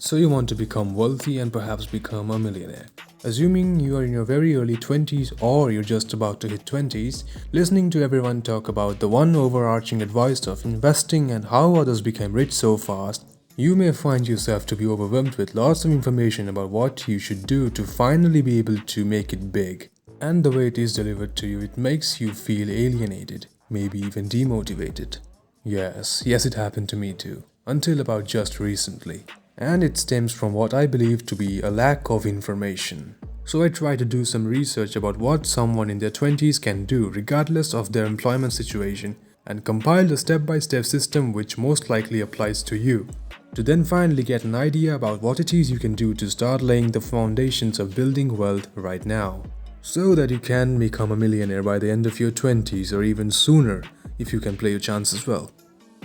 So you want to become wealthy and perhaps become a millionaire. Assuming you are in your very early 20s or you're just about to hit 20s, listening to everyone talk about the one overarching advice of investing and how others became rich so fast, you may find yourself to be overwhelmed with lots of information about what you should do to finally be able to make it big. And the way it is delivered to you, it makes you feel alienated, maybe even demotivated. Yes, it happened to me too, until about just recently. And it stems from what I believe to be a lack of information. So I tried to do some research about what someone in their 20s can do regardless of their employment situation and compiled a step-by-step system which most likely applies to you, to then finally get an idea about what it is you can do to start laying the foundations of building wealth right now, so that you can become a millionaire by the end of your 20s or even sooner if you can play your chances well.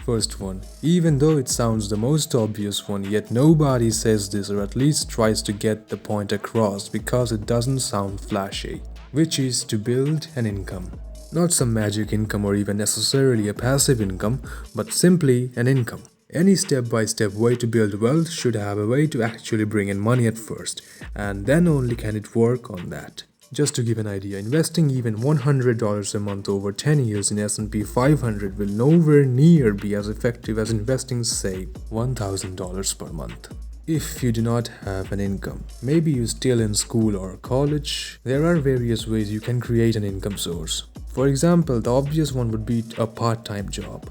First one, even though it sounds the most obvious one, yet nobody says this or at least tries to get the point across because it doesn't sound flashy, which is to build an income. Not some magic income or even necessarily a passive income, but simply an income. Any step-by-step way to build wealth should have a way to actually bring in money at first, and then only can it work on that. Just to give an idea, investing even $100 a month over 10 years in S&P 500 will nowhere near be as effective as investing, say, $1,000 per month. If you do not have an income, maybe you're still in school or college, there are various ways you can create an income source. For example, the obvious one would be a part-time job.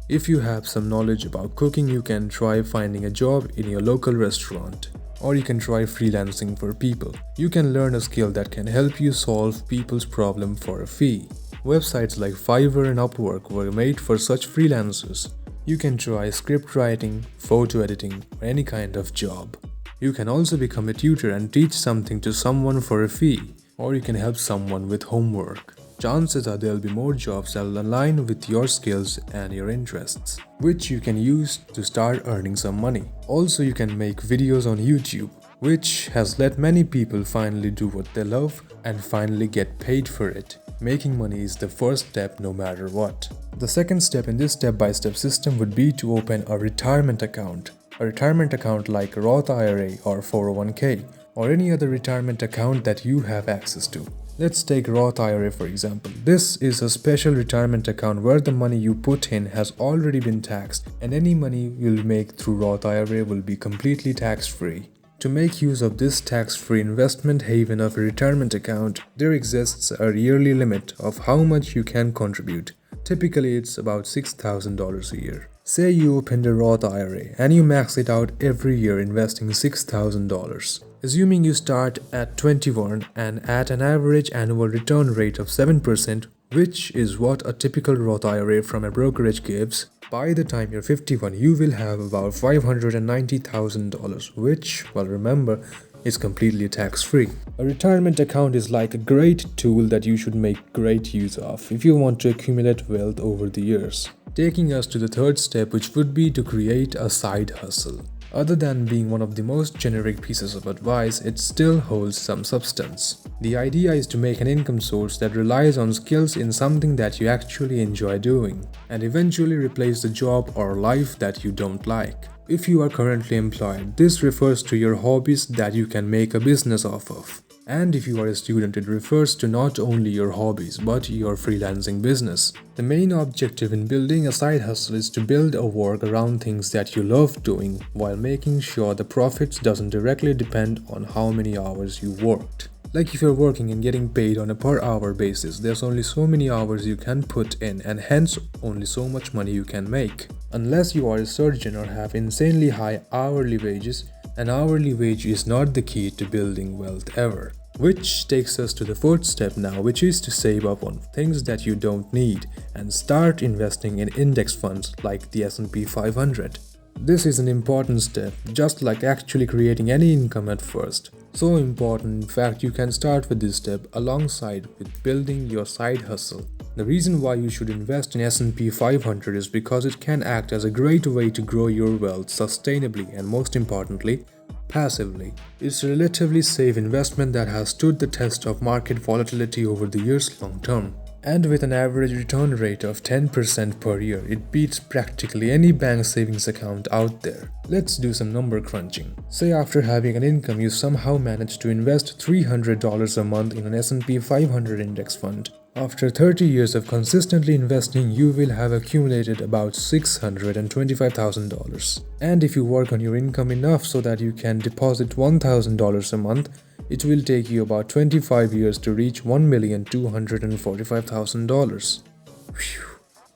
If you have some knowledge about cooking, you can try finding a job in your local restaurant. Or you can try freelancing for people. You can learn a skill that can help you solve people's problem for a fee. Websites like Fiverr and Upwork were made for such freelancers. You can try script writing, photo editing, or any kind of job. You can also become a tutor and teach something to someone for a fee. Or you can help someone with homework. Chances are there'll be more jobs that will align with your skills and your interests, which you can use to start earning some money. Also, you can make videos on YouTube, which has let many people finally do what they love and finally get paid for it. Making money is the first step no matter what. The second step in this step-by-step system would be to open a retirement account. A retirement account like a Roth IRA or 401k, or any other retirement account that you have access to. Let's take Roth IRA for example. This is a special retirement account where the money you put in has already been taxed, and any money you'll make through Roth IRA will be completely tax-free. To make use of this tax-free investment haven of a retirement account, there exists a yearly limit of how much you can contribute. Typically, it's about $6,000 a year. Say you opened a Roth IRA and you max it out every year investing $6,000. Assuming you start at 21 and at an average annual return rate of 7%, which is what a typical Roth IRA from a brokerage gives, by the time you're 51, you will have about $590,000, which, well, remember, is completely tax-free. A retirement account is like a great tool that you should make great use of if you want to accumulate wealth over the years. Taking us to the third step, which would be to create a side hustle. Other than being one of the most generic pieces of advice, it still holds some substance. The idea is to make an income source that relies on skills in something that you actually enjoy doing, and eventually replace the job or life that you don't like. If you are currently employed, this refers to your hobbies that you can make a business off of. And if you are a student, it refers to not only your hobbies, but your freelancing business. The main objective in building a side hustle is to build a work around things that you love doing, while making sure the profits doesn't directly depend on how many hours you worked. Like if you're working and getting paid on a per hour basis, there's only so many hours you can put in and hence only so much money you can make. Unless you are a surgeon or have insanely high hourly wages, an hourly wage is not the key to building wealth ever. Which takes us to the fourth step now, which is to save up on things that you don't need and start investing in index funds like the S&P 500. This is an important step, just like actually creating any income at first. So important, in fact, you can start with this step alongside with building your side hustle. The reason why you should invest in S&P 500 is because it can act as a great way to grow your wealth sustainably and, most importantly, passively. It's a relatively safe investment that has stood the test of market volatility over the years long term. And with an average return rate of 10% per year, it beats practically any bank savings account out there. Let's do some number crunching. Say after having an income, you somehow manage to invest $300 a month in an S&P 500 index fund. After 30 years of consistently investing, you will have accumulated about $625,000. And if you work on your income enough so that you can deposit $1,000 a month, it will take you about 25 years to reach $1,245,000.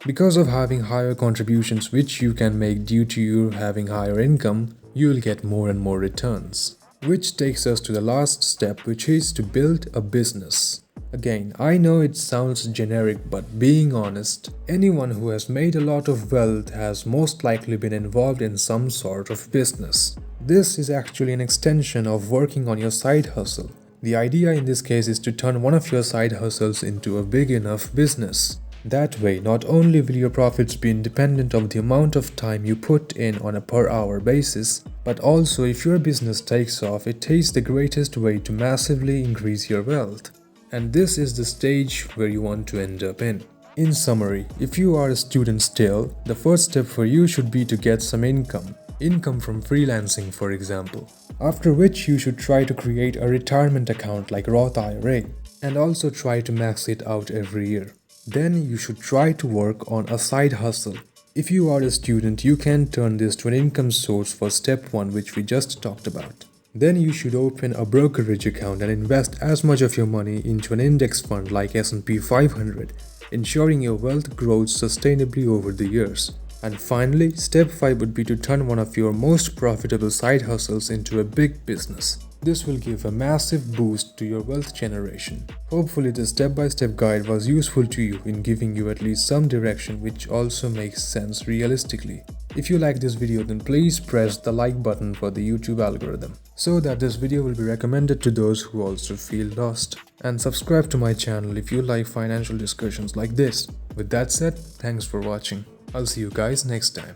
Because of having higher contributions which you can make due to you having higher income, you will get more and more returns. Which takes us to the last step, which is to build a business. Again, I know it sounds generic, but being honest, anyone who has made a lot of wealth has most likely been involved in some sort of business. This is actually an extension of working on your side hustle. The idea in this case is to turn one of your side hustles into a big enough business. That way, not only will your profits be independent of the amount of time you put in on a per hour basis, but also if your business takes off, it is the greatest way to massively increase your wealth. And this is the stage where you want to end up in. In summary, if you are a student still, the first step for you should be to get some income from freelancing, for example. After which you should try to create a retirement account like Roth IRA and also try to max it out every year. Then you should try to work on a side hustle. If you are a student, you can turn this to an income source for step 1, which we just talked about. Then you should open a brokerage account and invest as much of your money into an index fund like S&P 500, ensuring your wealth grows sustainably over the years. And finally, step 5 would be to turn one of your most profitable side hustles into a big business. This will give a massive boost to your wealth generation. Hopefully this step-by-step guide was useful to you in giving you at least some direction which also makes sense realistically. If you like this video, then please press the like button for the YouTube algorithm so that this video will be recommended to those who also feel lost. And subscribe to my channel if you like financial discussions like this. With that said, thanks for watching. I'll see you guys next time.